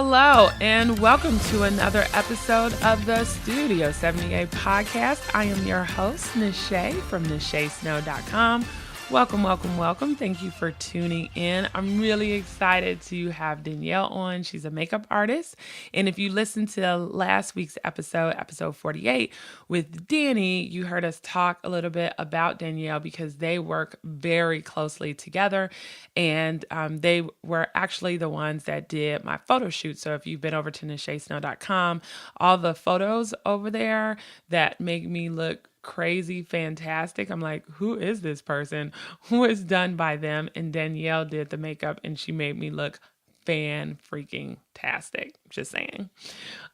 Hello, and welcome to another episode of the Studio 78 podcast. I am your host, Nishay from NishaySnow.com. Welcome, welcome, welcome. Thank you for tuning in. I'm really excited to have Denyelle on. She's a makeup artist. And if you listened to last week's episode 48 with Danny, you heard us talk a little bit about Denyelle because they work very closely together. And they were actually the ones that did my photo shoot. So if you've been over to NishaySnow.com, all the photos over there that make me look crazy fantastic. I'm like, who is this person? Who is done by them? And Denyelle did the makeup and she made me look fan-freaking-tastic. Just saying.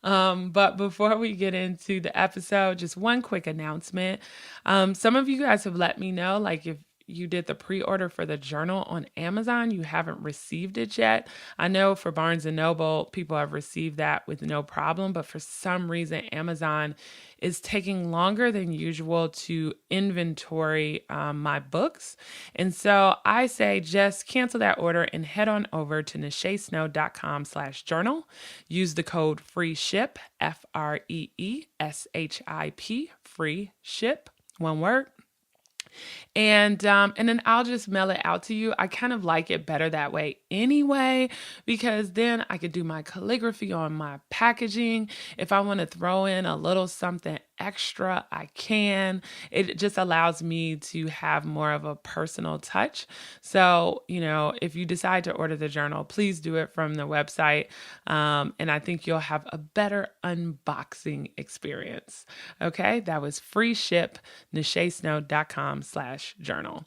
But before we get into the episode, just one quick announcement. Some of you guys have let me know, like if you did the pre-order for the journal on Amazon, you haven't received it yet. I know for Barnes & Noble, people have received that with no problem, but for some reason, Amazon is taking longer than usual to inventory my books. And so I say just cancel that order and head on over to nishaysnow.com/journal. Use the code FREESHIP, FREESHIP, free ship, one word. And then I'll just mail it out to you. I kind of like it better that way anyway, because then I could do my calligraphy on my packaging. If I want to throw in a little something extra, I can. It just allows me to have more of a personal touch. So, if you decide to order the journal, please do it from the website. And I think you'll have a better unboxing experience. Okay. That was free ship, nishaysnow.com/journal.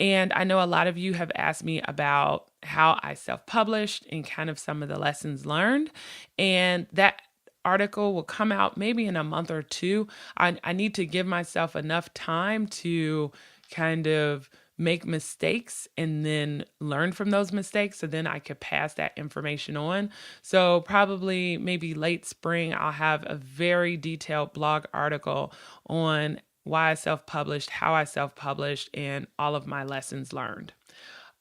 And I know a lot of you have asked me about how I self-published and kind of some of the lessons learned. And that article will come out maybe in a month or two. I need to give myself enough time to kind of make mistakes and then learn from those mistakes so then I could pass that information on. So probably maybe late spring, I'll have a very detailed blog article on why I self-published, how I self-published, and all of my lessons learned.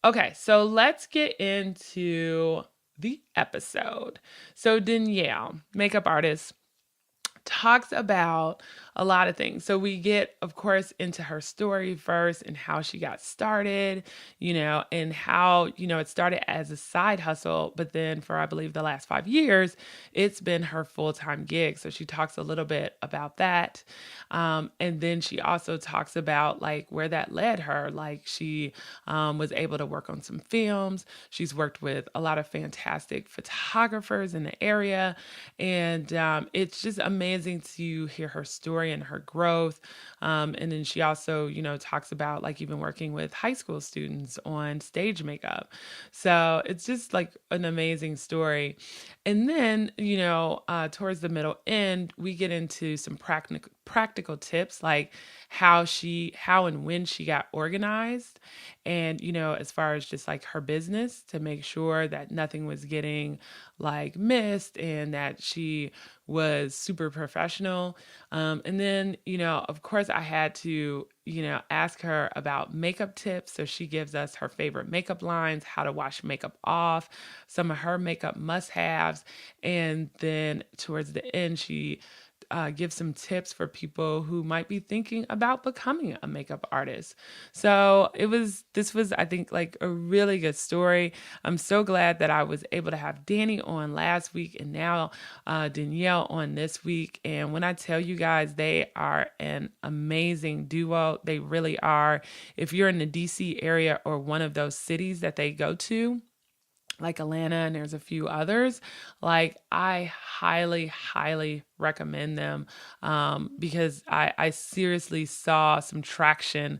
Okay, so let's get into the episode. So Denyelle, makeup artist, talks about a lot of things. So we get, of course, into her story first and how she got started, and how, it started as a side hustle, but then for, I believe, the last 5 years, it's been her full-time gig. So she talks a little bit about that. And then she also talks about like where that led her. Like she was able to work on some films. She's worked with a lot of fantastic photographers in the area. And it's just amazing to hear her story and her growth. And then she also, talks about like even working with high school students on stage makeup. So it's just like an amazing story. And then, towards the middle end, we get into some practical tips, like how and when she got organized, and as far as just like her business, to make sure that nothing was getting like missed and that she was super professional. And then, of course I had to, ask her about makeup tips. So she gives us her favorite makeup lines, how to wash makeup off, some of her makeup must-haves. And then towards the end, she give some tips for people who might be thinking about becoming a makeup artist. So this was, I think, like a really good story. I'm so glad that I was able to have Danny on last week and now Denyelle on this week. And when I tell you guys, they are an amazing duo. They really are. If you're in the DC area or one of those cities that they go to, like Atlanta, and there's a few others, like I highly, highly recommend them because I seriously saw some traction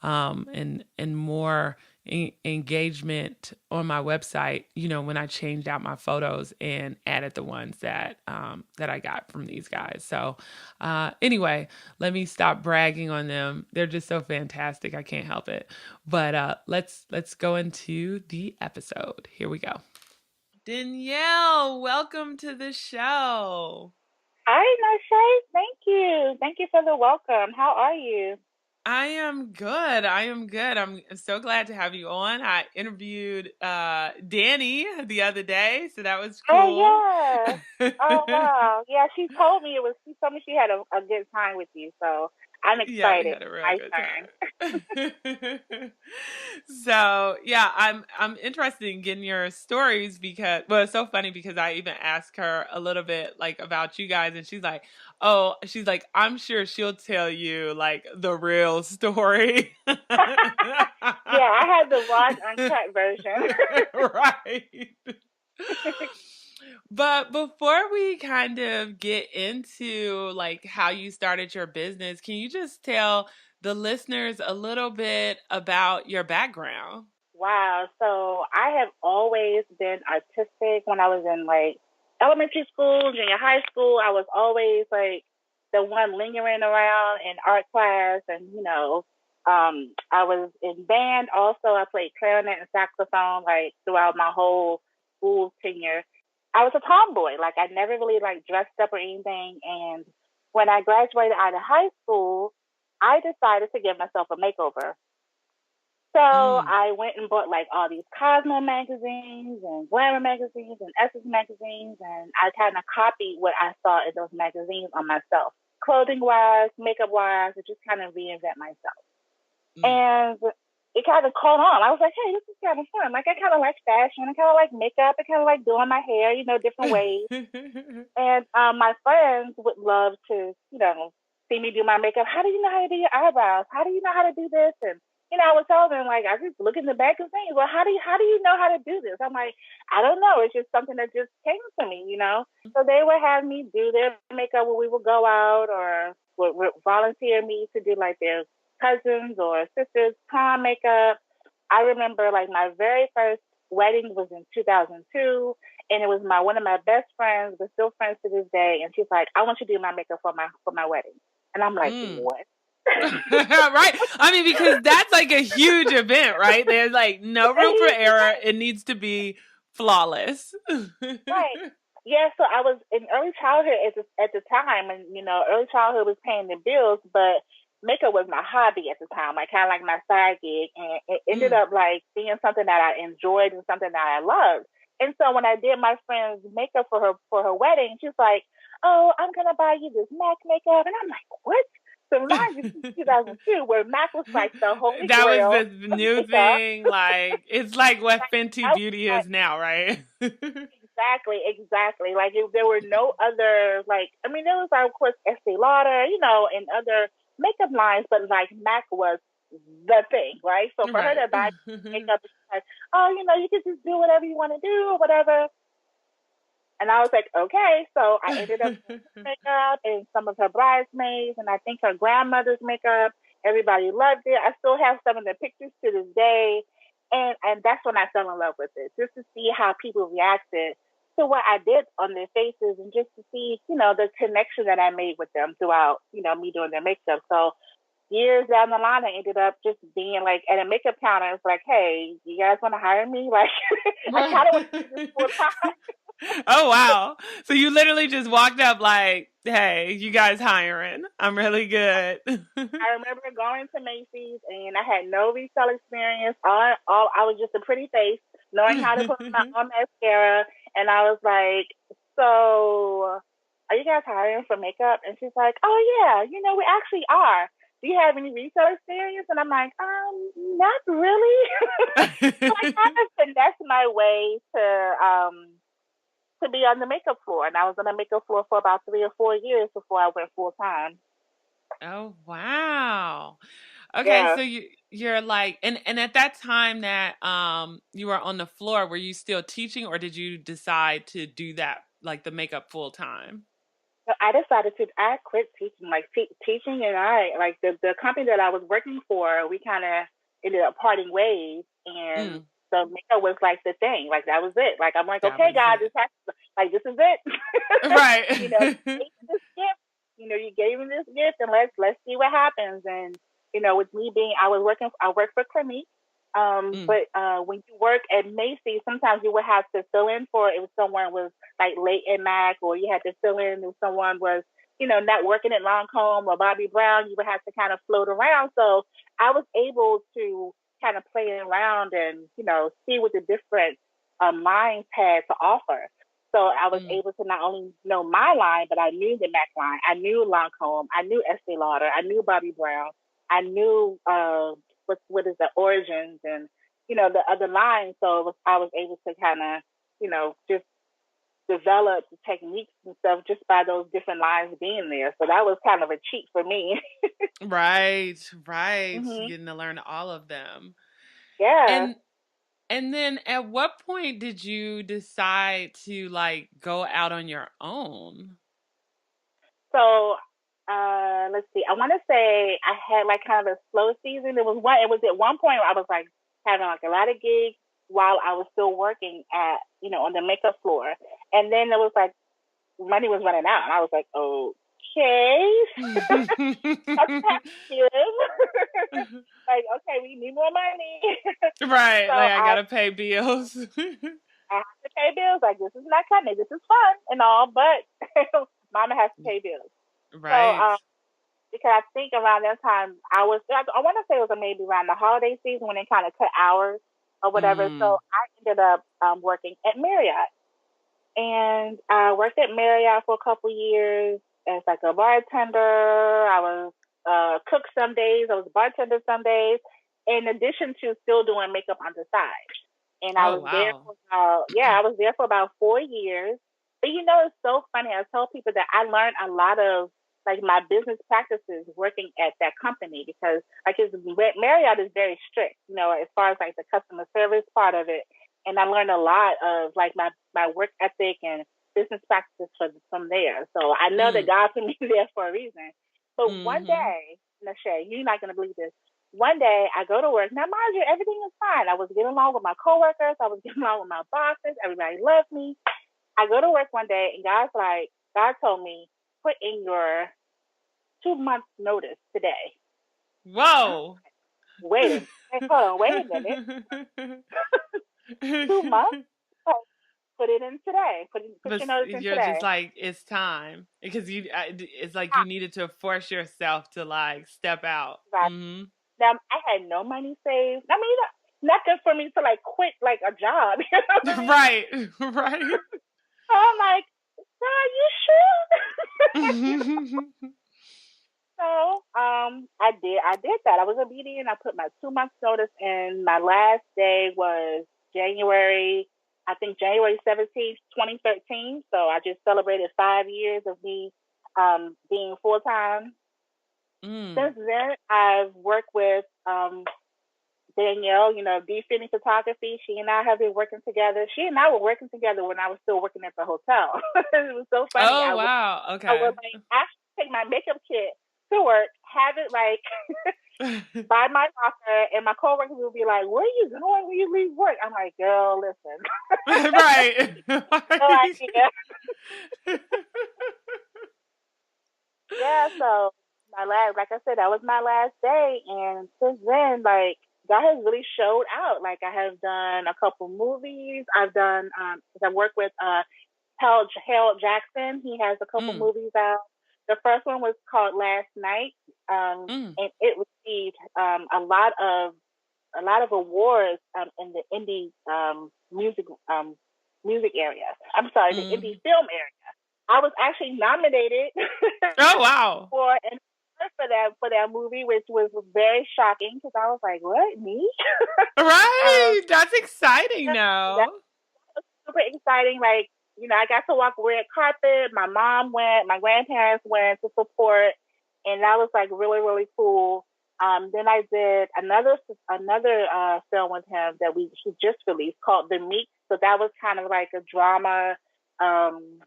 and more engagement on my website, when I changed out my photos and added the ones that I got from these guys. So anyway, let me stop bragging on them. They're just so fantastic. I can't help it. But let's go into the episode. Here we go. Denyelle, welcome to the show. Hi, Nashay. Thank you. Thank you for the welcome. How are you? I am good. I am good. I'm so glad to have you on. I interviewed Danny the other day, so that was Oh cool. yeah. Oh wow. Yeah, she told me it was. She told me she had a good time with you, so I'm Yeah, we excited. had a real My good turn. time. So yeah, I'm interested in getting your stories because well, it's so funny because I even asked her a little bit like about you guys, and she's like, "Oh, she's like, I'm sure she'll tell you like the real story." Yeah, I had the raw uncut version. Right. But before we kind of get into like how you started your business, can you just tell the listeners a little bit about your background? Wow. So I have always been artistic when I was in like elementary school, junior high school. I was always like the one lingering around in art class and, I was in band also. I played clarinet and saxophone like throughout my whole school tenure. I was a tomboy. Like I never really like dressed up or anything. And when I graduated out of high school, I decided to give myself a makeover. So Mm. I went and bought like all these Cosmo magazines and Glamour magazines and Essence magazines, and I kind of copied what I saw in those magazines on myself, clothing wise, makeup wise, to just kind of reinvent myself. Mm. And it kind of caught on. I was like, hey, this is kind of fun. Like I kind of like fashion, I kind of like makeup, I kind of like doing my hair, different ways. And my friends would love to, see me do my makeup. How do you know how to do your eyebrows? How do you know how to do this? And I would tell them like, I just look in the back and things. Well, how do you know how to do this? I'm like, I don't know. It's just something that just came to me. So they would have me do their makeup when we would go out, or would volunteer me to do like their cousins or sisters' prom makeup. I remember like my very first wedding was in 2002, and it was my one of my best friends. We're still friends to this day, and she's like, "I want you to do my makeup for my wedding," and I'm like, Mm. "What?" Right. I mean, because that's like a huge event, right? There's like no room for error. It needs to be flawless. Right. Yeah, so I was in early childhood at the time, and early childhood was paying the bills, but makeup was my hobby at the time, like kind of like my side gig, and it ended Mm. up like being something that I enjoyed and something that I loved. And so when I did my friend's makeup for her wedding, she's like, "Oh, I'm gonna buy you this MAC makeup," and I'm like, "What?" So mind you, 2002, where MAC was like the holy That was grail the of new makeup. thing. Like it's like what Like, Fenty I was Beauty like, is now, right? exactly, exactly. Like if there were no other, like I mean, there was of course Estee Lauder, and other makeup lines, but like MAC was the thing, right? So for her Right. to buy makeup, she's like, oh, you can just do whatever you want to do or whatever. And I was like, okay. So I ended up doing her makeup and some of her bridesmaids, and I think her grandmother's makeup. Everybody loved it. I still have some of the pictures to this day, and that's when I fell in love with it, just to see how people reacted to what I did on their faces, and just to see, the connection that I made with them throughout, me doing their makeup. So years down the line, I ended up just being like at a makeup counter. It's like, hey, you guys want to hire me? Like, I Right. kind of want to do this full time. Oh wow. So you literally just walked up like, "Hey, you guys hiring? I'm really good." I remember going to Macy's and I had no retail experience. All I was just a pretty face, knowing how to put on my own mascara. And I was like, "So, are you guys hiring for makeup?" And she's like, "Oh yeah, we actually are. Do you have any retail experience?" And I'm like, not really." So I kind of finessed my way to be on the makeup floor, and I was on the makeup floor for about 3 or 4 years before I went full time. Oh wow. Okay, Yeah. so you're like and at that time that you were on the floor, were you still teaching or did you decide to do that like the makeup full time? So I quit teaching, like teaching, and I like the company that I was working for. We kind of ended up parting ways, and Mm, so makeup was like the thing. Like that was it. Like I'm like, that okay, was guys, it. this is it. Right. You gave me this gift. You gave me this gift, and let's see what happens. And with me being, I worked for Clinique. Mm, But when you work at Macy's, sometimes you would have to fill in for if someone was like late at MAC, or you had to fill in if someone was not working at Lancome or Bobby Brown, you would have to kind of float around. So I was able to kind of play around and, see what the different lines had to offer. So I was Mm. able to not only know my line, but I knew the Mac line. I knew Lancome. I knew Estee Lauder. I knew Bobby Brown. I knew what is the Origins and the other lines. So I was able to kind of just develop the techniques and stuff just by those different lines being there. So that was kind of a cheat for me. Right, right. hmm Getting to learn all of them. Yeah. And and then at what point did you decide to like go out on your own? So let's see. I want to say I had like kind of a slow season. It was at one point where I was like having like a lot of gigs while I was still working at on the makeup floor, and then it was like money was running out, and I was like, okay, something has to give. Like, okay, we need more money. Right, So like I gotta pay bills. I have to pay bills. Like, this is not coming. This is fun and all, but mama has to pay bills. So Right. because I think around that time I want to say it was maybe around the holiday season when they kind of cut hours or whatever. So Mm. I ended up working at Marriott, and I worked at Marriott for a couple years as like a bartender. I was cook some days. I was a bartender some days, in addition to still doing makeup on the side. And I Oh was there wow. for I was there for about 4 years. But it's so funny. I tell people that I learned a lot of like my business practices working at that company because Marriott is very strict, as far as like the customer service part of it. And I learned a lot of like my work ethic and business practices from there. So I know that Mm. God put me there for a reason. But one Mhm. day, Nashay, you're not gonna believe this. One day I go to work. Now, mind you, everything is fine. I was getting along with my coworkers. I was getting along with my bosses. Everybody loved me. I go to work one day and God told me, put in your 2 months notice today. Whoa. Wait a hold on, wait a minute. 2 months? Oh, put it in today. Put But your notice in you're just today. like it's time because it's like you needed to force yourself to like step out. Right. Mhm. Now I had no money saved. I mean, nothing for me to like quit like a job. You know what I mean? Right. Right. So I'm like, are you sure? So I did that. I was obedient. I put my 2 months notice in. My last day was January, I think January 17th, 2013. So I just celebrated 5 years of me being full time. Mm. Since then, I've worked with Danielle, DFinney Photography. She and I have been working together. She and I were working together when I was still working at the hotel. It was so funny. Oh wow. I was Okay. like, I should take my makeup kit to work, have it like by my locker, and my coworkers would be like, "Where are you going when you leave work?" I'm like, "Girl, listen, Right. no idea." Yeah, so like I said, that was my last day, and since then, like God has really showed out. Like I have done a couple movies. I work with Harold Jackson. He has a couple Mm. movies out. The first one was called Last Night, Mm. and it received a lot of awards in the indie music area. I'm sorry, the indie Mm. film area. I was actually nominated Oh wow. for an Oscar for that movie, which was very shocking because I was like, "What, me?" um, Right. That's exciting that now. was super exciting. Like, I got to walk red carpet. My mom went, my grandparents went to support, and that was like really, really cool. Then I did another film with him that he just released called The Meek. So that was kind of like a drama um,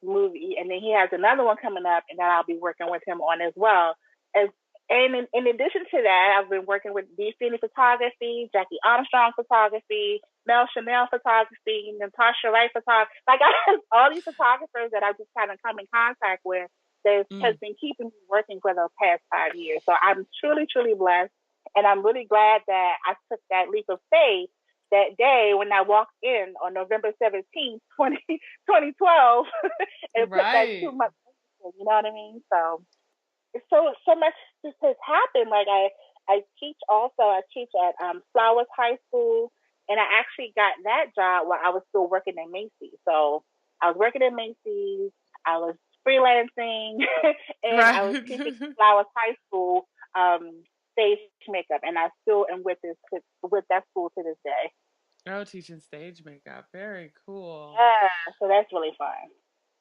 movie, and then he has another one coming up, and that I'll be working with him on as well. As and in addition to that, I've been working with DFinney Photography, Jackie Armstrong Photography, Mel Chanel Photography, Natasha Wright Photography. Like I have all these photographers that I just kind of come in contact with that has Mm. been keeping me working for the past 5 years. So I'm truly, truly blessed, and I'm really glad that I took that leap of faith that day when I walked in on November 17th, 2012, and put that two Right. months. You know what I mean? So it's so much just has happened. Like I teach also. I teach at Flowers High School, and I actually got that job while I was still working at Macy's. So I was working at Macy's. I was freelancing, and I was Right. teaching Flowers High School stage makeup, and I still am with that school to this day. Oh, teaching stage makeup. Very cool. Yeah, so that's really fun.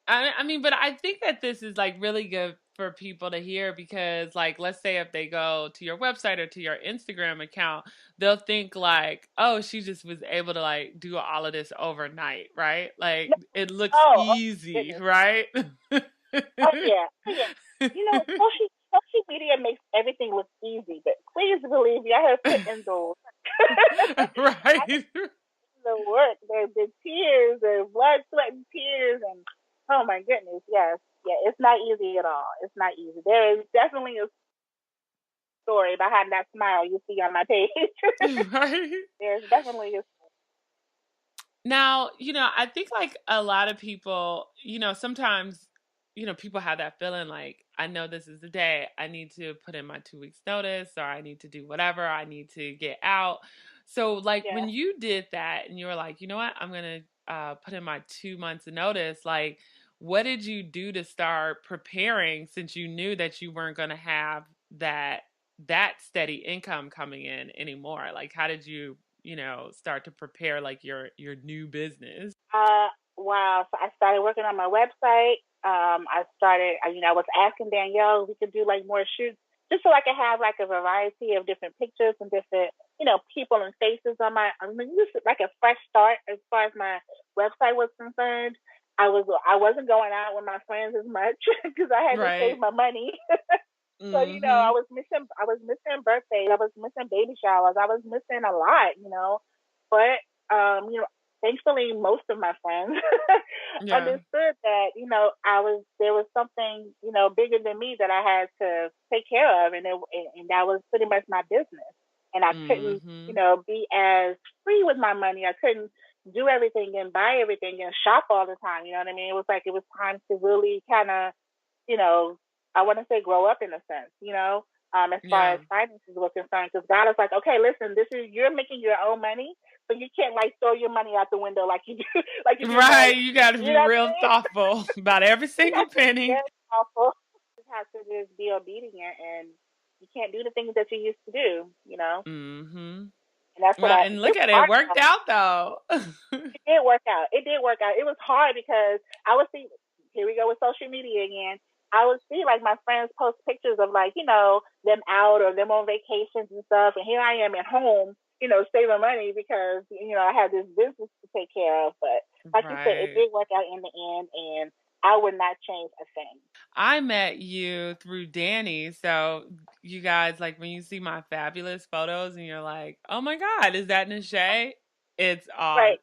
I mean, but I think that this is like really good for people to hear because, like, let's say if they go to your website or to your Instagram account, they'll think like, oh, she just was able to like do all of this overnight, right? Like, it looks Oh easy, goodness. right? Oh yeah. Oh yeah. You know, social media makes everything look easy, but please believe me, I have put in Right. the work, the tears, the blood, sweat, and tears, and oh my goodness, yes, yeah, it's not easy at all. It's not easy. There is definitely a story behind that smile you see on my page. Right. There's definitely a Now, I think like a lot of people, sometimes, people have that feeling like, I know this is the day I need to put in my 2 weeks notice or I need to do whatever, I need to get out. So, like, yeah. when you did that and you were like, you know what, I'm going to put in my 2 months of notice, like, what did you do to start preparing since you knew that you weren't going to have that steady income coming in anymore? Like, how did you start to prepare like your new business? Wow. So I started working on my website. I started, I was asking Danielle if we could do like more shoots just so I could have like a variety of different pictures and different, people and faces on I mean, just like a fresh start as far as my website was concerned. I wasn't going out with my friends as much because I had to save Right. my money. So, Mhm. I was missing birthdays, I was missing baby showers, I was missing a lot. But thankfully most of my friends Yeah. understood that, there was something, bigger than me that I had to take care of, and that was pretty much my business. And I couldn't, Mhm. be as free with my money. I couldn't do everything and buy everything and shop all the time. You know what I mean? It was like it was time to really kind of, you know, I want to say grow up in a sense, as far Yeah. as finances were concerned. Because God is like, okay, listen, you're making your own money, so you can't like throw your money out the window like you do, like you do Right, money. you got to You be know what real I mean? thoughtful about every You single have to be penny. very powerful. You have to just be obedient, and you can't do the things that you used to do. Mhm. And that's what Well, and look it's at it, hard. worked out though. It did work out. It did work out. It was hard because I would see, here we go with social media again. I would see like my friends post pictures of like, them out or them on vacations and stuff. And here I am at home, saving money because, I had this business to take care of. But like you said, it Right. did work out in the end, and I would not change a thing. I met you through Danny. So you guys, like when you see my fabulous photos and you're like, oh my God, is that Nishay? It's all Right.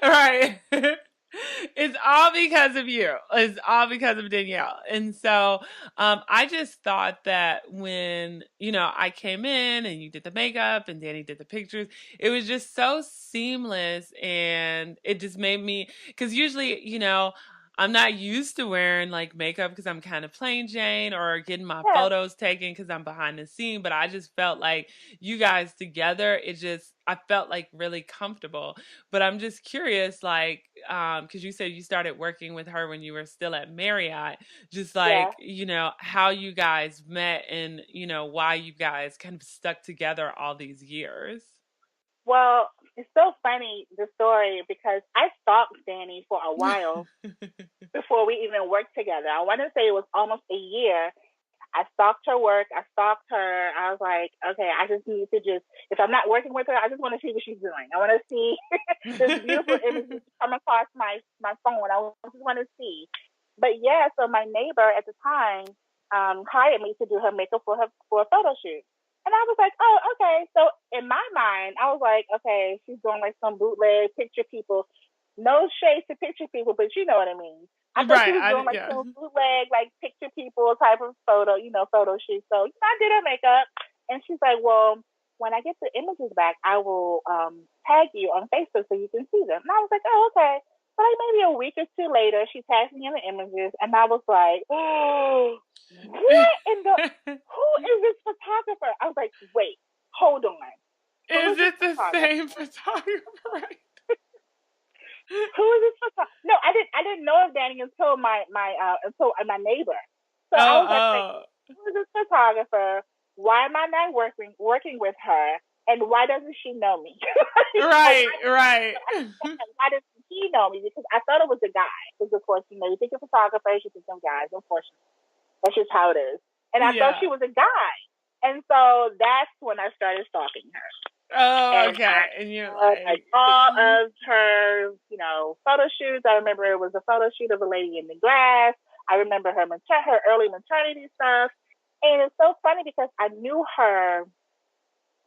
right. It's all because of you. It's all because of Danielle. And so I just thought that when, I came in and you did the makeup and Danny did the pictures, it was just so seamless and it just made me, because usually, I'm not used to wearing like makeup because I'm kind of plain Jane or getting my Yeah. photos taken because I'm behind the scene. But I just felt like you guys together, I felt like really comfortable. But I'm just curious, like, because you said you started working with her when you were still at Marriott, just Yeah. like, how you guys met and, why you guys kind of stuck together all these years. Well, it's so funny, the story, because I stalked Danny for a while before we even worked together. I want to say it was almost a year. I stalked her work. I stalked her. I was like, okay, I just need to if I'm not working with her, I just want to see what she's doing. I want to see this beautiful image just come across my phone. I just want to see. But yeah, so my neighbor at the time hired me to do her makeup for a photo shoot. And I was like, oh, okay. So in my mind, I was like, okay, she's doing like some bootleg picture people. No shade to picture people, but you know what I mean. I thought she Right. was doing like Yeah. some bootleg, like picture people type of photo shoot. So I did her makeup, and she's like, "Well, when I get the images back, I will tag you on Facebook so you can see them." And I was like, "Oh, okay." So like maybe a week or two later, she tagged me in the images, and I was like, oh, what in the, who is this photographer? I was like, wait, hold on. Who Is is this it the photographer? same photographer? Right? Who is this photographer? No, I didn't know of Danny until my neighbor. So I Oh, was like, wait, oh. who is this photographer? Why am I not working with her? And why doesn't she know me? Right, right. Why doesn't he know me? Because I thought it was a guy. Because of course, you think of photographers, you think of guys. Unfortunately, that's just how it is. And I thought Yeah. she was a guy. And so that's when I started stalking her. Oh, And okay. And you're like like, all of her, photo shoots. I remember it was a photo shoot of a lady in the grass. I remember her early maternity stuff. And it's so funny because I knew her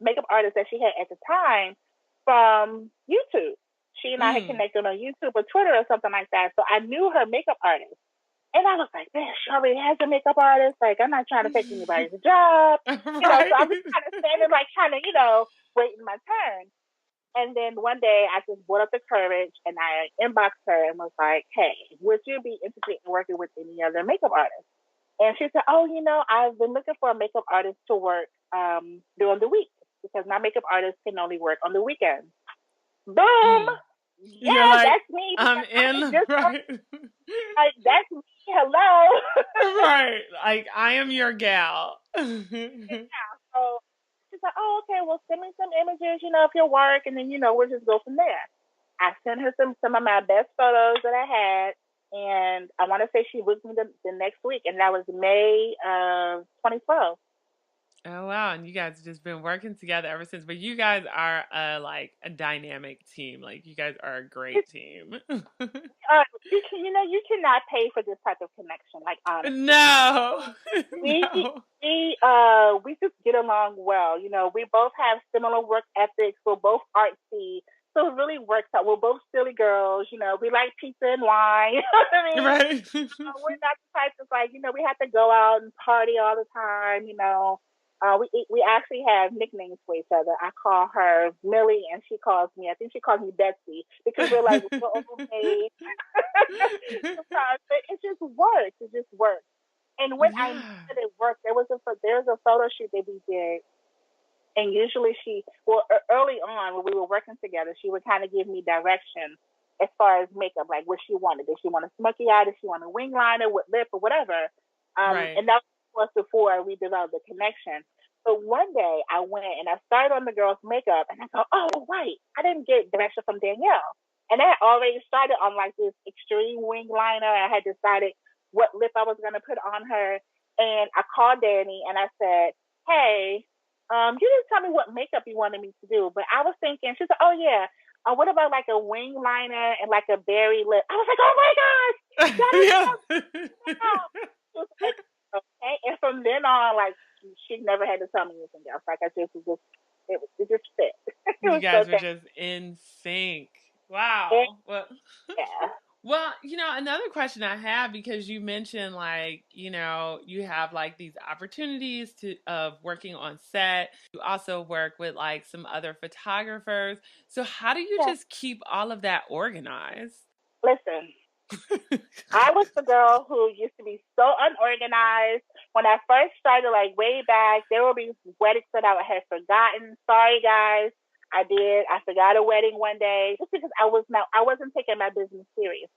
makeup artist that she had at the time from YouTube. She and I had connected on YouTube or Twitter or something like that. So I knew her makeup artist. And I was like, man, she already has a makeup artist. Like, I'm not trying to take anybody's job. So I was right. kind of standing, like, waiting my turn. And then one day I just brought up the courage and I inboxed her and was like, hey, would you be interested in working with any other makeup artists? And she said, oh, I've been looking for a makeup artist to work during the week because my makeup artist can only work on the weekends. Boom! You're Yeah, like, that's me I'm because I had in, just right? like that's me. Hello. Right. Like, I am your gal. Yeah. So she's like, oh, okay. Well, send me some images, of your work, and then we'll just go from there. I sent her some of my best photos that I had, and I want to say she booked me the next week, and that was May of 2012. Oh wow, and you guys have just been working together ever since. But you guys are like a dynamic team. Like you guys are a great team. You cannot pay for this type of connection. Like honestly, No. we No. we just get along well. We both have similar work ethics. We're both artsy, so it really works out. We're both silly girls. We like pizza and wine. You know what I mean? Right. We're not the type that's like we have to go out and party all the time. We actually have nicknames for each other. I call her Millie, and she calls me. I think she calls me Betsy because we're like we're overpaid. But it just works. It just works. And when I knew Yeah. that it worked, there was a photo shoot that we did, and usually early on when we were working together, she would kind of give me direction as far as makeup, like what she wanted. Did she want a smoky eye? Did she want a wing liner with lip or whatever? Right. And that was before we developed the connection. But one day I went and I started on the girl's makeup, and I go, oh, right, I didn't get direction from Danielle. And I had already started on like this extreme wing liner. I had decided what lip I was going to put on her. And I called Danny and I said, hey, you didn't tell me what makeup you wanted me to do, but I was thinking, she said, oh, yeah. What about like a wing liner and like a berry lip? I was like, oh my gosh, that is Yeah. so wow. She was like, okay. And from then on, like, she never had to tell me anything else. Like, it just fit. It You was so guys were thank just in sync. you. Wow. Well, Yeah. well, another question I have because you mentioned like, you have like these opportunities of working on set. You also work with like some other photographers. So how do you Yeah. just keep all of that organized? Listen, I was the girl who used to be so unorganized. When I first started, like way back, there would be weddings that I had forgotten. Sorry, guys. I did. I forgot a wedding one day just because I wasn't taking my business serious.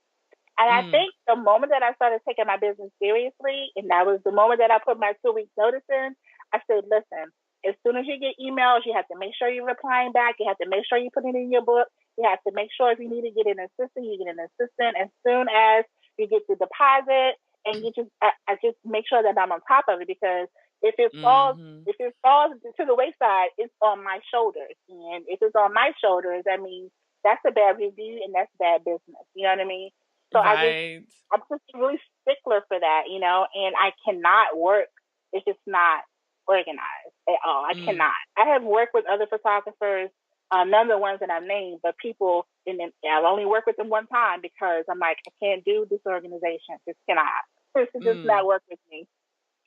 And I Mm, think the moment that I started taking my business seriously, and that was the moment that I put my 2 weeks notice in, I said, listen, as soon as you get emails, you have to make sure you're replying back. You have to make sure you put it in your book. You have to make sure if you need to get an assistant, you get an assistant as soon as you get the deposit. And I just make sure that I'm on top of it because if it falls, mm-hmm. if it falls to the wayside, it's on my shoulders. And if it's on my shoulders, that means that's a bad review and that's bad business. You know what I mean? So Right. I'm just really stickler for that, and I cannot work if it's not organized at all. I Mm. cannot. I have worked with other photographers, none of the ones that I've named, but people, and I've only worked with them one time because I'm like, I can't do this organization. This cannot. This is just Mm. not work with me.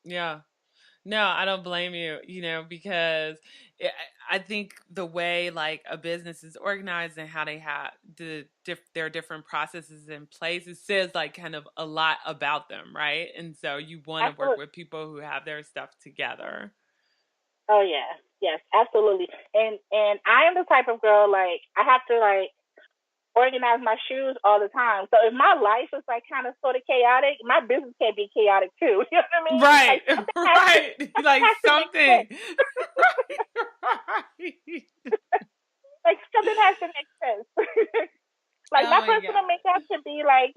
Yeah. No, I don't blame you, because I think the way like a business is organized and how they have their different processes in place, it says like kind of a lot about them, right? And so you want to work Absolutely. with people who have their stuff together. Oh yeah. Yes, absolutely. And I am the type of girl like I have to like organize my shoes all the time. So if my life is like kind of sort of chaotic, my business can be chaotic too. You know what I mean? Right, Like something has to right. something Like has to make something. sense. Right, right. Like something has to make sense. Like Oh my my personal makeup God. should be like,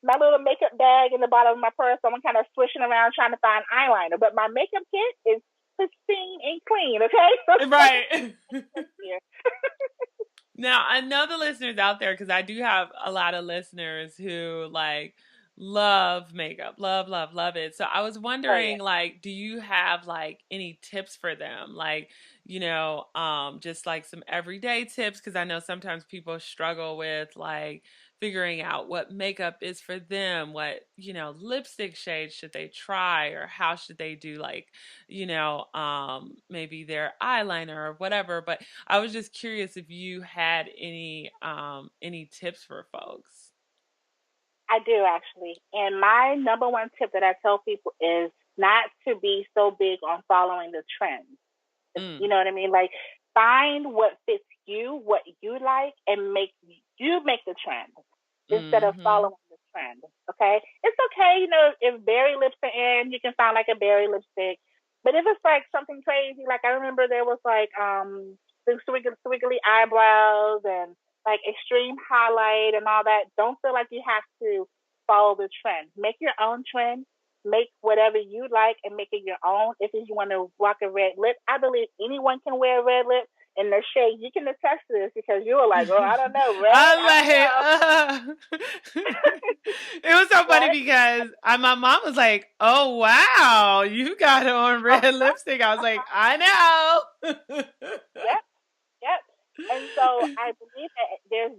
my little makeup bag in the bottom of my purse. So I'm kind of swishing around trying to find eyeliner. But my makeup kit is pristine and clean, okay? So something Right. here. Now, I know the listeners out there because I do have a lot of listeners who like love makeup, love, love, love it. So I was Oh yeah. wondering, like, do you have like any tips for them? Like, just like some everyday tips because I know sometimes people struggle with like figuring out what makeup is for them, what, lipstick shades should they try or how should they do like, maybe their eyeliner or whatever. But I was just curious if you had any tips for folks. I do actually. And my number one tip that I tell people is not to be so big on following the trends. You Mm. know what I mean? Like find what fits you, what you like, and make the trend instead of Mhm. following the trend. Okay? It's okay, if berry lips are in, you can find like a berry lipstick. But if it's like something crazy, like I remember there was like the squiggly eyebrows and like extreme highlight and all that. Don't feel like you have to follow the trend. Make your own trend, make whatever you like and make it your own. If you want to rock a red lip, I believe anyone can wear a red lip. And the shade, you can attest to this because you were like, oh, I don't know, red, I don't know, I like it was so funny right? because my mom was like, "Oh wow, you got on red Uh-huh, lipstick." I was like, uh-huh. "I Yep, yep. And so I believe that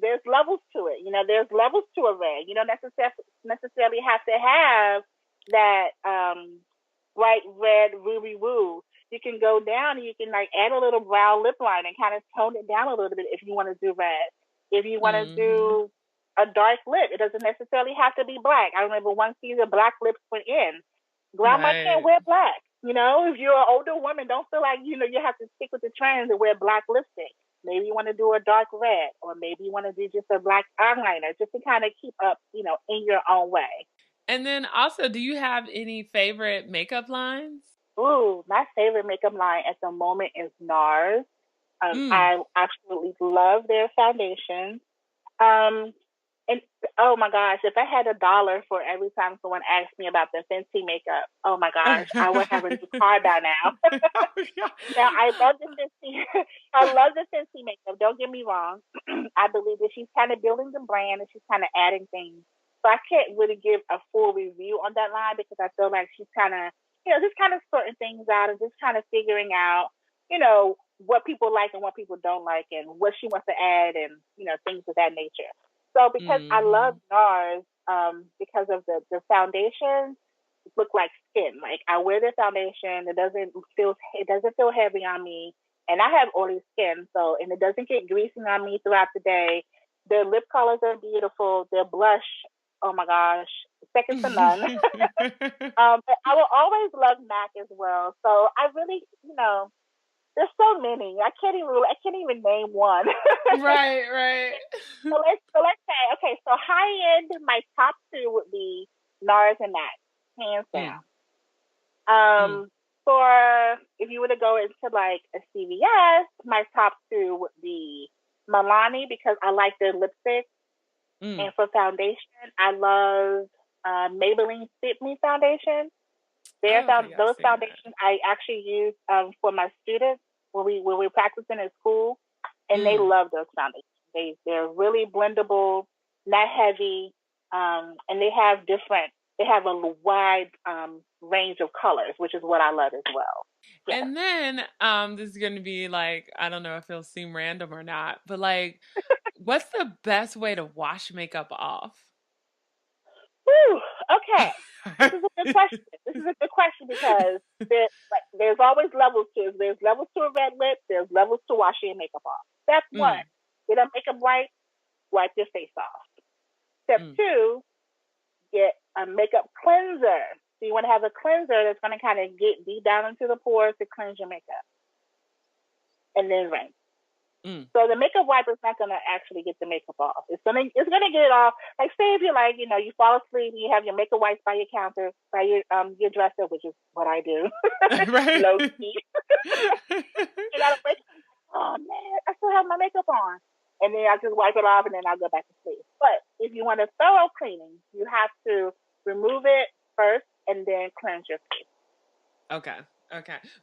there's levels to it. There's levels to a red. You don't necessarily have to have that bright red ruby woo. You can go down and you can like add a little brow lip line and kind of tone it down a little bit if you want to do red. If you want to know." do a dark lip, it doesn't necessarily have to be black. I remember one season black lips went in. Grandma can't Right. wear black. If you're an older woman, don't feel like you have to stick with the trends and wear black lipstick. Maybe you want to do a dark red, or maybe you want to do just a black eyeliner, just to kind of keep up, in your own way. And then also, do you have any favorite makeup lines? Ooh, my favorite makeup line at the moment is NARS. Mm. I absolutely love their foundation. Um, and oh my gosh, if I had $1 for every time someone asked me about the Fenty makeup, oh my gosh, I would have a new car by now. Oh, yeah. Now I love the Fenty, I love the Fenty makeup. Don't get me wrong. I believe that she's kind of building the brand and she's kind of adding things. So I can't really give a full review on that line because I feel like she's kind of, just kind of sorting things out and just kind of figuring out, what people like and what people don't like and what she wants to add and things of that nature. So because I love Mhm. NARS, because of the foundation look like skin. Like I wear the foundation, it doesn't feel heavy on me, and I have oily skin, so and it doesn't get greasy on me throughout the day. Their lip colors are beautiful. Their blush, oh my gosh, second to none. But I will always love MAC as well. So I really, there's so many. I can't even name one. Right, right. So let's say okay. So high end, my top two would be NARS and MAC, hands Mm, down. mm. For if you were to go into like a CVS, my top two would be Milani because I like their lipstick, Mm. and for foundation, I love Maybelline Fit Me foundation. Oh, okay, yeah, I've Those seen that. foundations I actually use for my students when we practicing in school, and they Mm. love those foundations. They're really blendable, not heavy, and they have a wide range of colors, which is what I love as well. Yeah. And then this is gonna be like, I don't know if it'll seem random or not, but like what's the best way to wash makeup off? Whew. Okay, this is a good question. This is a good question because there's always levels to it. There's levels to a red lip. There's levels to washing your makeup off. Step one, get a makeup wipe your face off. Step two, get a makeup cleanser. So you want to have a cleanser that's going to kind of get deep down into the pores to cleanse your makeup. And then rinse. So the makeup wipe is not going to actually get the makeup off. It's gonna get it off. Like say if you're like, you fall asleep and you have your makeup wipes by your counter, by your dresser, which is what I do. Right. Low key. You gotta wake up. Oh man, I still have my makeup on. And then I just wipe it off and then I'll go back to sleep. But if you want a thorough cleaning, you have to remove it first and then cleanse your face. Okay.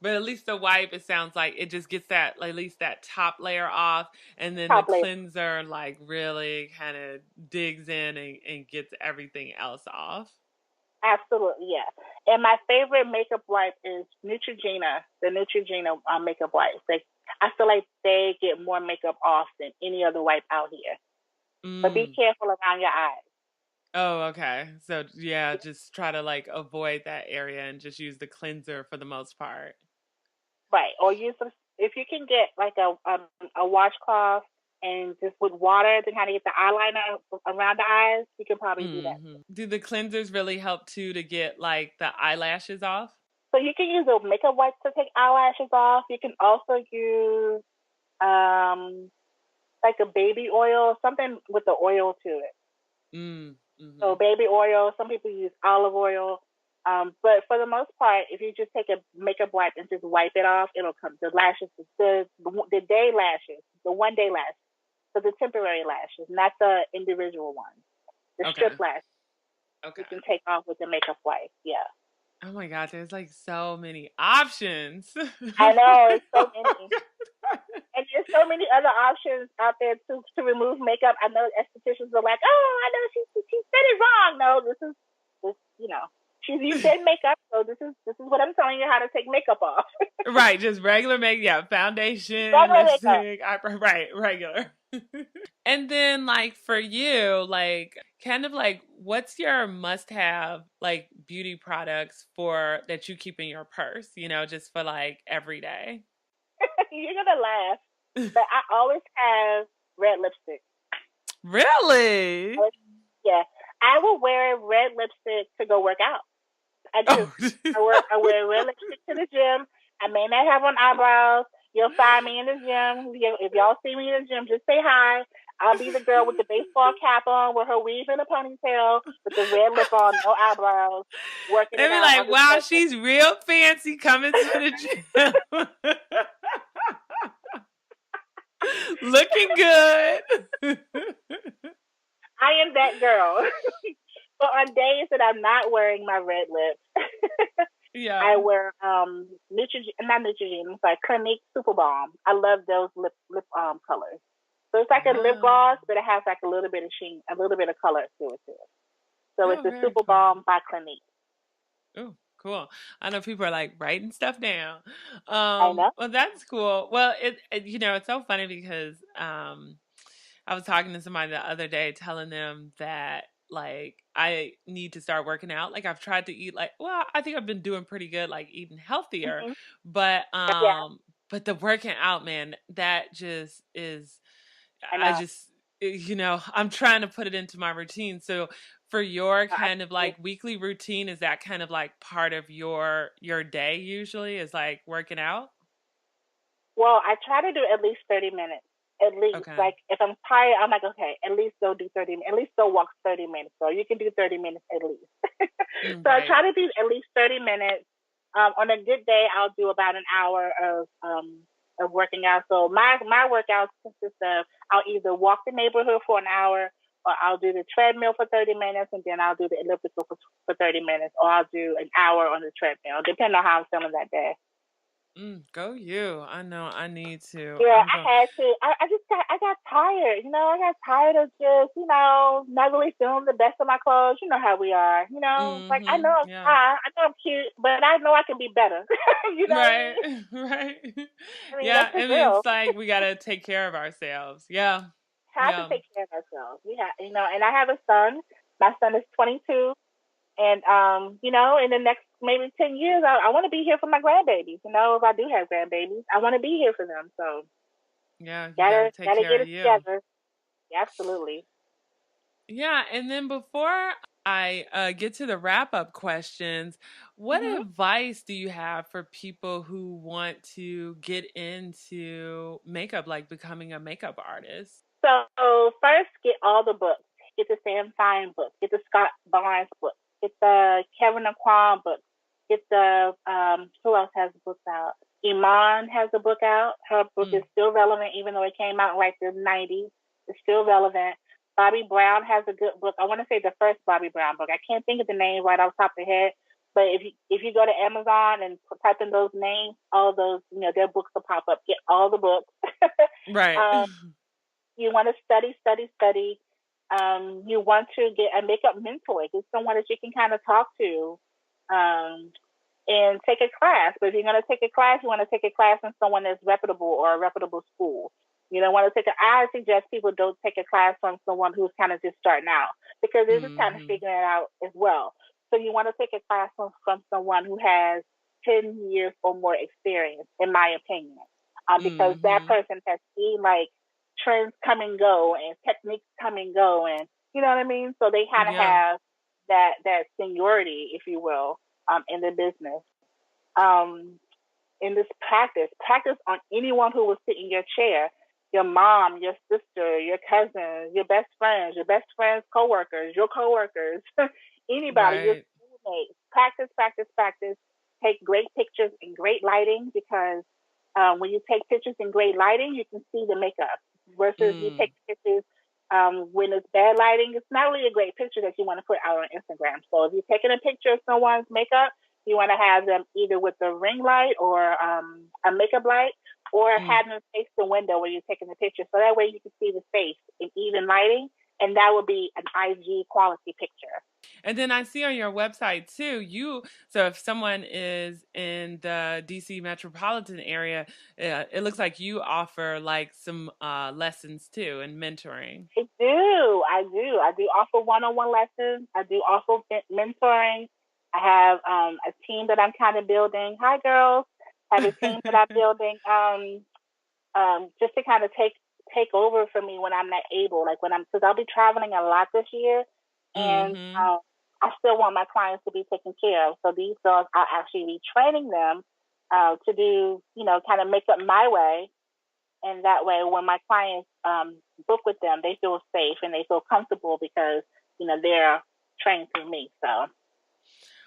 But at least the wipe, it sounds like it just gets that, at least that top layer off, and then the cleanser like really kind of digs in and gets everything else off. Absolutely, yeah. And my favorite makeup wipe is Neutrogena, the Neutrogena makeup wipes. I feel like they get more makeup off than any other wipe out here. But be careful around your eyes. Oh, okay. So yeah, just try to avoid that area and just use the cleanser for the most part. Right. Or use if you can get a washcloth and just with water to kind of get the eyeliner around the eyes, you can probably do that. Do the cleansers really help too to get the eyelashes off? So you can use a makeup wipe to take eyelashes off. You can also use a baby oil, something with the oil to it. So baby oil, some people use olive oil. But for the most part, if you just take a makeup wipe and just wipe it off, it'll come. The lashes, the day lashes, the 1 day lashes, so the temporary lashes, not the individual ones. The strip lashes. Okay. You can take off with the makeup wipe. Yeah. Oh my God, there's so many options. I know, it's so many. And there's so many other options out there to remove makeup. I know estheticians are like, oh, I know she said it wrong. No, this you said makeup, so this is what I'm telling you how to take makeup off. Right, just regular makeup, yeah, foundation, lipstick, right, regular. And then for you, what's your must-have beauty products that you keep in your purse, just for every day? You're gonna laugh, but I always have red lipstick. Really? Yeah, I will wear red lipstick to go work out. I wear red lipstick to the gym. I may not have on eyebrows. You'll find me in the gym. If y'all see me in the gym, just say hi. I'll be the girl with the baseball cap on, with her weave in a ponytail, with the red lip on, no eyebrows, working. They'll be like, wow, she's real fancy coming to the gym. Looking good. I am that girl. But on days that I'm not wearing my red lip, yeah, I wear not Neutrogena, it's Clinique Super Balm. I love those lip colors. So it's like a lip gloss, but it has a little bit of sheen, a little bit of color to it too. So it's the Super Balm by Clinique. Oh, cool. I know people are writing stuff down. I know. Well, that's cool. Well, it's so funny because I was talking to somebody the other day telling them that I need to start working out. I've tried to eat I think I've been doing pretty good, eating healthier, but but the working out, man, that just is, I'm trying to put it into my routine. So for your kind of weekly routine, is that kind of part of your day usually is working out? Well, I try to do at least 30 minutes. At least, if I'm tired, I'm like, okay, at least go do 30 minutes. At least go walk 30 minutes. So you can do 30 minutes at least. So I try to do at least 30 minutes. On a good day, I'll do about an hour of working out. So my workouts consist of, I'll either walk the neighborhood for an hour, or I'll do the treadmill for 30 minutes, and then I'll do the elliptical for 30 minutes, or I'll do an hour on the treadmill, depending on how I'm feeling that day. Go you. I know I need to. Yeah, I had to. I got tired. I got tired of just, not really feeling the best of my clothes. You know how we are. I know I'm high. I know I'm cute, but I know I can be better. Right, right. Yeah, it's we got to take care of ourselves. Yeah. Have to take care of ourselves. We have, and I have a son. My son is 22. And in the next maybe 10 years, I want to be here for my grandbabies. If I do have grandbabies, I want to be here for them. So Yeah, you got to take gotta care get of it you. together. Yeah, absolutely. Yeah, and then before I get to the wrap up questions, what hmm advice do you have for people who want to get into makeup, like becoming a makeup artist? So first, get all the books. Get the Sam Fine book. Get the Scott Barnes book. Get the Kevin Aquan book. Get the who else has books out? Iman has a book out. Her book is Mm, still relevant, even though it came out in like the '90s. It's still relevant. Bobby Brown has a good book. I want to say the first Bobby Brown book. I can't think of the name right off the top of the head, but if you go to Amazon and type in those names, all of those their books will pop up. Get all the books. right. um, you want to study, study, study. You want to get a makeup mentor, get someone that you can kind of talk to, um, and take a class. But if you're going to take a class, you want to take a class in someone that's reputable or a reputable school. You don't want to take I suggest people don't take a class from someone who's kind of just starting out because they're just kind of Hmm. figuring it out as well. So you want to take a class from someone who has 10 years or more experience, in my opinion, because that Hmm. person has seen like trends come and go and techniques come and go, and you know what I mean. So they kind of Yeah. have that seniority, if you will, in the business. Um, in this practice on anyone who will sit in your chair, your mom, your sister, your cousins, your best friends, coworkers, your coworkers, anybody, your Right. schoolmates. Practice, practice, practice. Take great pictures in great lighting because when you take pictures in great lighting, you can see the makeup. Versus you take Mm. pictures when it's bad lighting, it's not really a great picture that you want to put out on Instagram. So if you're taking a picture of someone's makeup, you want to have them either with a ring light or a makeup light, or Mm. have them face the window where you're taking the picture. So that way you can see the face in even lighting, and that would be an IG quality picture. And then I see on your website too, so if someone is in the DC metropolitan area, it looks like you offer like some lessons too and mentoring. I do offer one-on-one lessons. I do offer mentoring. I have a team that I'm kind of building. Hi, girls. I have a team that I'm building. Just to kind of take over for me when I'm not able, like when because I'll be traveling a lot this year, and Mhm. I still want my clients to be taken care of. So these girls, I'll actually be training them to do, kind of make up my way, and that way when my clients book with them, they feel safe and they feel comfortable because they're trained through me. So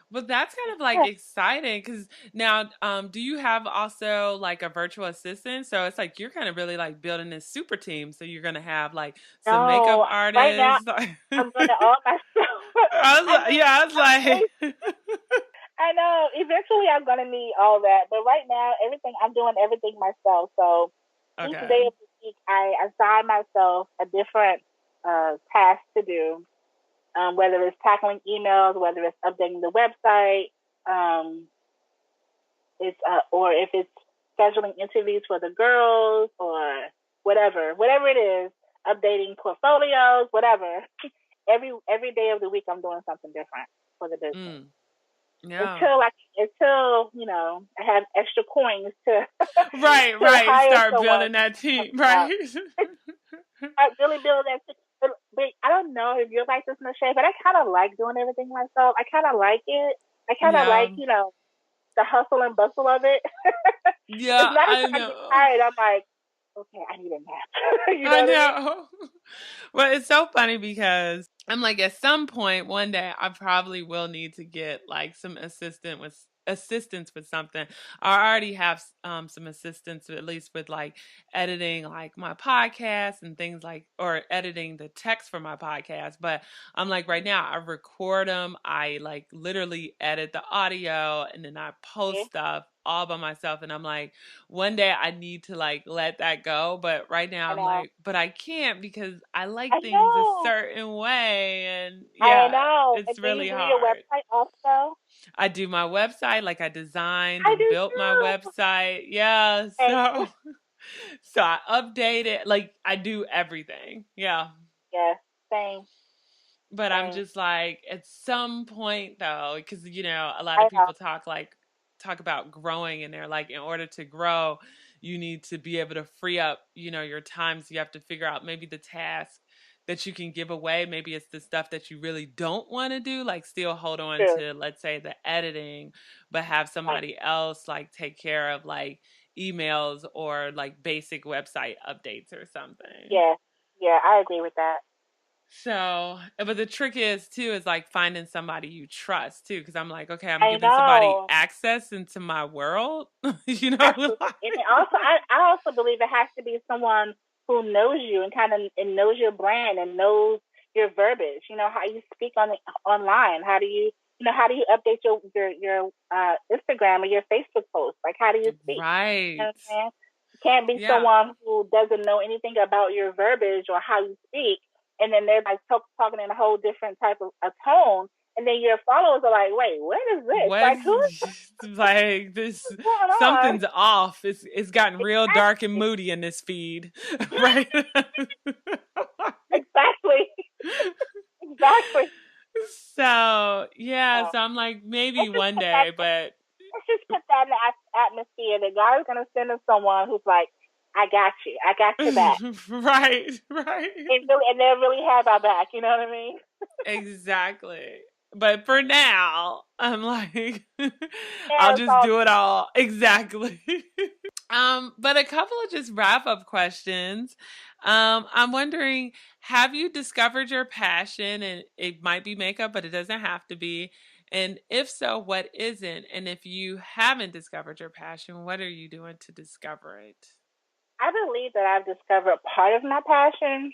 Well, that's kind of like exciting because now, do you have also like a virtual assistant? So it's like you're kind of really like building this super team. So you're gonna have like some makeup no, right now artists. I'm doing it all myself. I mean, Yeah, I was I'm really like, I know. Eventually, I'm gonna need all that, but right now, I'm doing everything myself. So each okay. day of the week, I assign myself a different task to do. Whether it's tackling emails, whether it's updating the website, it's or if it's scheduling interviews for the girls or whatever it is, updating portfolios, whatever. Every day of the week, I'm doing something different for the business Mm, yeah. until I have extra coins to Right, to right. hire Start someone building that to help team, me out. right? I really build that. But I don't know if you're like this, Michelle, but I kind of like doing everything myself. I kind of like it. I kind of Yeah. like the hustle and bustle of it. It's Yeah, not I until I get know. tired, I'm like, okay, I need a nap. You know I what I mean? know. Well, it's so funny because I'm like, at some point one day I probably will need to get like some assistance with something. I already have some assistance at least with like editing like my podcast and things like or editing the text for my podcast. But I'm like right now I record them. I like literally edit the audio and then I post Yeah, stuff all by myself and I'm like one day I need to like let that go, but right now I I'm know. like, but I can't because I I like things a know. certain way and I yeah, know. it's And do you really do your hard. website also? I do my website, like I designed I and do built my too. website. Yeah, And so I update it, like I do everything. Yeah. yeah, same. But I'm Same. just like, at some point though, because a lot I of know. people talk about growing, and they're like, in order to grow, you need to be able to free up, your time. So you have to figure out maybe the task that you can give away. Maybe it's the stuff that you really don't want to do, like still hold on True. to, let's say, the editing, but have Like, somebody else like take care of like emails or like basic website updates or something. yeah. Yeah, I agree with that. So, but the trick is too, is like finding somebody you trust too. Cause I'm like, okay, I'm I giving somebody know. access into my world, you know? Absolutely. And it also, I also believe it has to be someone who knows you and kind of and knows your brand and knows your verbiage. You know how you speak online. How do you, how do you update your Instagram or your Facebook post? Like, how do you speak? You know Right. what I'm saying? You can't be Yeah. someone who doesn't know anything about your verbiage or how you speak, and then they're like talking in a whole different type of a tone, and then your followers are like, "Wait, what is this? Like, who is What's like this? going on?" Something's off. It's gotten real dark and Exactly. moody in this feed, right? Exactly. Exactly. So yeah, So so I'm like, maybe let's just one put that. day, but Let's just put that in the atmosphere. The God is going to send us someone who's like, "I got you. I got your back," right, right. and they'll really have our back. You know what I mean? Exactly. But for now, I'm like, I'll Yeah, it's just all do it all. Exactly. But a couple of just wrap up questions. I'm wondering, have you discovered your passion? And it might be makeup, but it doesn't have to be. And if so, what isn't? And if you haven't discovered your passion, what are you doing to discover it? I believe that I've discovered part of my passion,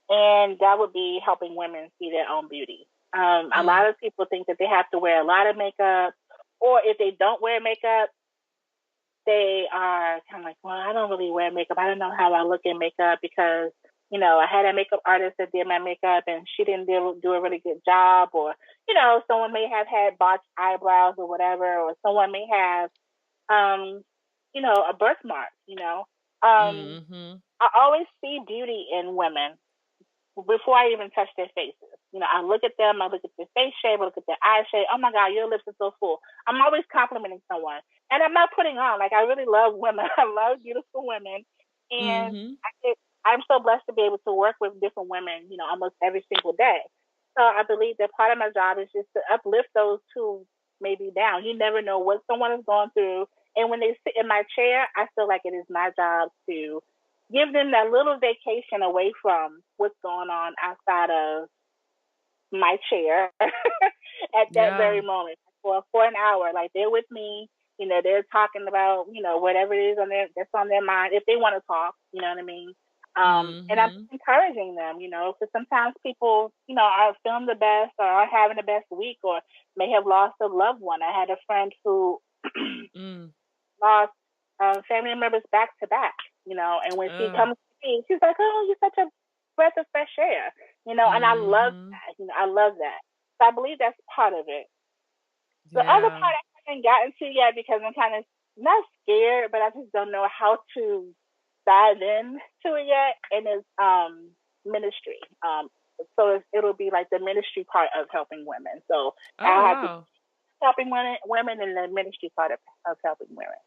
and that would be helping women see their own beauty. A Mm, lot of people think that they have to wear a lot of makeup, or if they don't wear makeup, they are kind of like, well, I don't really wear makeup. I don't know how I look in makeup because, I had a makeup artist that did my makeup and she didn't do a really good job. Or, someone may have had botched eyebrows or whatever, or someone may have, um, a birthmark. mm-hmm. I always see beauty in women before I even touch their faces. I look at them, I look at their face shape, I look at their eye shape. Oh my God, your lips are so full. I'm always complimenting someone. And I'm not putting on, like, I really love women. I love beautiful women. And Mm-hmm. I'm so blessed to be able to work with different women, almost every single day. So I believe that part of my job is just to uplift those who may be down. You never know what someone is going through. And when they sit in my chair, I feel like it is my job to give them that little vacation away from what's going on outside of my chair at that Yeah. very moment for an hour. Like, they're with me, they're talking about, whatever it is that's on their mind, if they want to talk, you know what I mean? And I'm Mm-hmm. just encouraging them, because sometimes people, are feeling the best or are having the best week or may have lost a loved one. I had a friend who Mm. lost family members back to back, and when she Uh. comes to me, she's like, "Oh, you're such a breath of fresh air," and I love Mm-hmm. that. I love that. So I believe that's part of it. The other Yeah. part I haven't gotten to yet because I'm kind of not scared, but I just don't know how to dive in to it yet, and it's ministry. So it'll be like the ministry part of helping women. So Oh I have to wow. helping women and the ministry part of helping women.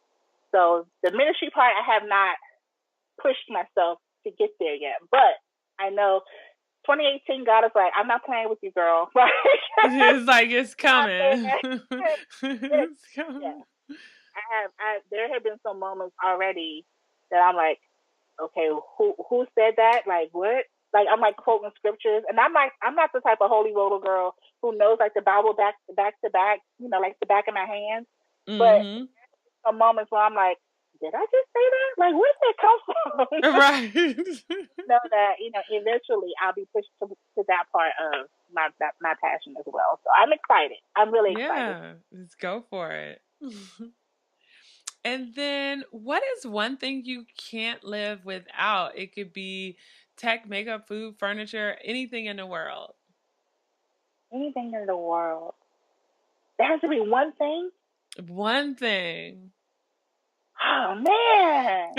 So the ministry part, I have not pushed myself to get there yet, but I know 2018, God is like, I'm not playing with you, girl. Right? It's like it's Not playing coming. that. It's Yeah, coming. there have been some moments already that I'm like, okay, who said that? Like, what? Like, I'm like quoting scriptures, and I'm like, I'm not the type of holy roller girl who knows like the Bible back to back, like the back of my hand. But Mm-hmm. some moments where I'm like, did I just say that? Like, where did that come from? Right. Know that eventually I'll be pushed to that part of my passion as well. So I'm excited. I'm really excited. Yeah. Let's go for it. And then what is one thing you can't live without? It could be tech, makeup, food, furniture, anything in the world. Anything in the world. There has to be one thing. One thing. Oh man.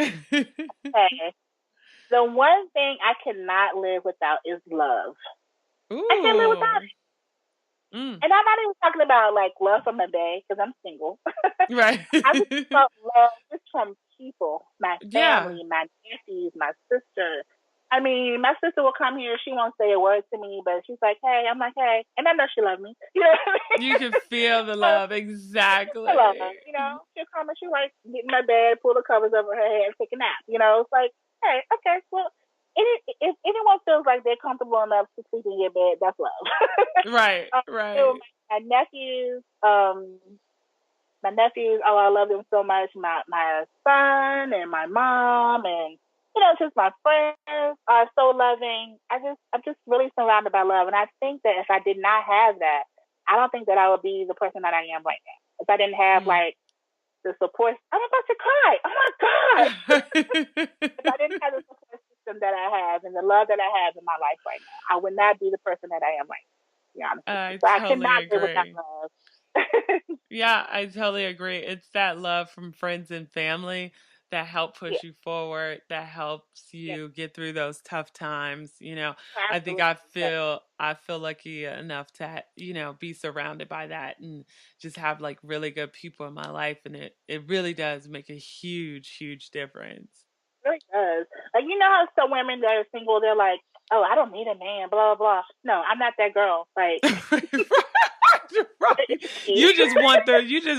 Okay. The one thing I cannot live without is love. I can't live without Ooh. it. Mm. And I'm not even talking about like love from a bae because I'm single. Right. I'm just about love just from people, my Yeah. family, my nephews, my sister. I mean, my sister will come here. She won't say a word to me, but she's like, "Hey," I'm like, "Hey," and I know she loves me. You know what I You can feel the mean? love. I love Exactly. her. You know, she'll come and she like get in my bed, pull the covers over her head, and take a nap. You know, it's like, hey, okay, well, if anyone feels like they're comfortable enough to sleep in your bed, that's love. Right. So Right. my nephews, oh, I love them so much. My son and my mom and just my friends are so loving. I'm just really surrounded by love, and I think that if I did not have that, I don't think that I would be the person that I am right now. If I didn't have Mm. like the support, I'm about to cry. Oh my god! If I didn't have the support system that I have and the love that I have in my life right now, I would not be the person that I am right now. To be honest with you, I so I totally cannot live without agree. love. Yeah, I totally agree. It's that love from friends and family that help Yeah, push you forward, that helps yeah, you get through those tough times. I think absolutely. Yeah. I feel lucky enough to, be surrounded by that and just have like really good people in my life, and it really does make a huge, huge difference. Really does. Like how some women that are single, they're like, "Oh, I don't need a man," blah blah. No, I'm not that girl. Like, Right. You just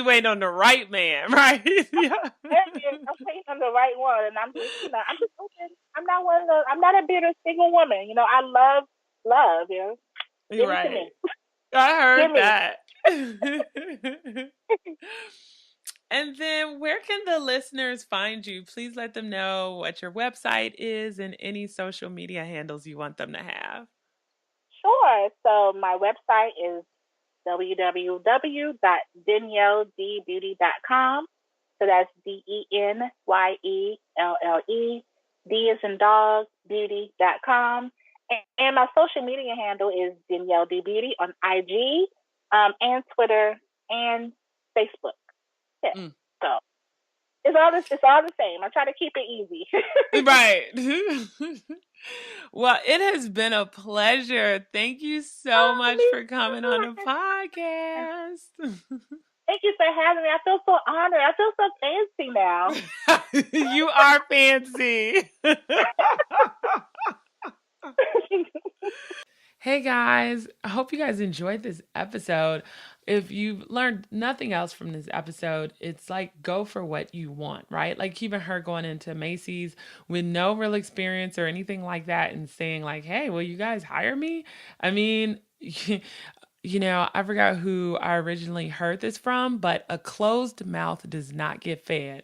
wait on the right man, right? Yeah. I'm waiting on the right one, and I'm just open. I'm not one of those. I'm not a bitter single woman. I love love. Give it to Right. me. I Give heard me. that. And then where can the listeners find you? Please let them know what your website is and any social media handles you want them to have. Sure. So my website is www.denyellebeauty.com. So that's DENYELLE. D is in dog, beauty.com. And my social media handle is Denyelle D Beauty on IG, and Twitter and Facebook. Yeah. Mm. So it's all the same. I try to keep it easy. Right. Well, it has been a pleasure. Thank you so Oh, much me for coming on the too. podcast. Thank you for having me. I feel so honored. I feel so fancy now. You are fancy. Hey guys, I hope you guys enjoyed this episode. If you've learned nothing else from this episode, it's like go for what you want, right? Like even her going into Macy's with no real experience or anything like that and saying like, "Hey, will you guys hire me?" I mean, I forgot who I originally heard this from, but a closed mouth does not get fed,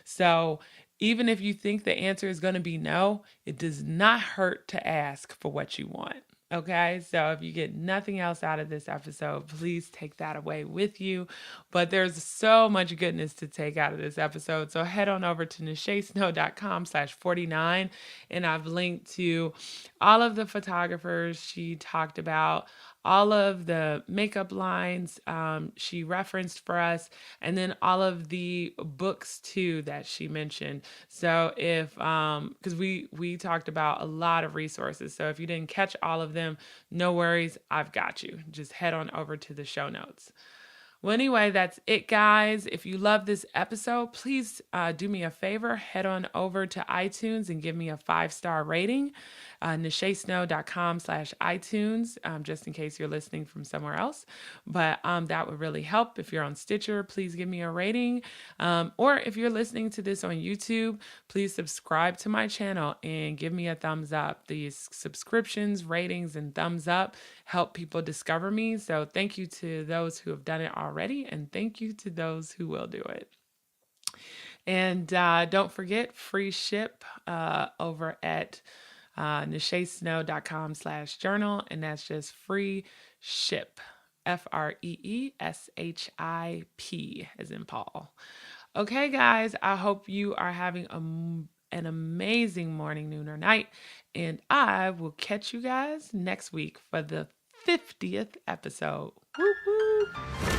So even if you think the answer is going to be no, it does not hurt to ask for what you want. Okay, so if you get nothing else out of this episode, please take that away with you. But there's so much goodness to take out of this episode. So head on over to nishasnow.com/49, and I've linked to all of the photographers she talked about, all of the makeup lines she referenced for us, and then all of the books too that she mentioned. So if because we talked about a lot of resources, so if you didn't catch all of them, no worries, I've got you. Just head on over to the show notes. Well, anyway, that's it, guys. If you love this episode, please do me a favor. Head on over to iTunes and give me a 5-star rating. nishasnow.com/iTunes, just in case you're listening from somewhere else. But that would really help. If you're on Stitcher, please give me a rating. Or if you're listening to this on YouTube, please subscribe to my channel and give me a thumbs up. These subscriptions, ratings, and thumbs up help people discover me. So thank you to those who have done it already, and thank you to those who will do it. And don't forget, free ship over at nishasnow.com/journal, and that's just free ship. FREESHIP as in Paul. Okay, guys, I hope you are having an amazing morning, noon, or night, and I will catch you guys next week for the 50th episode. Woo-hoo!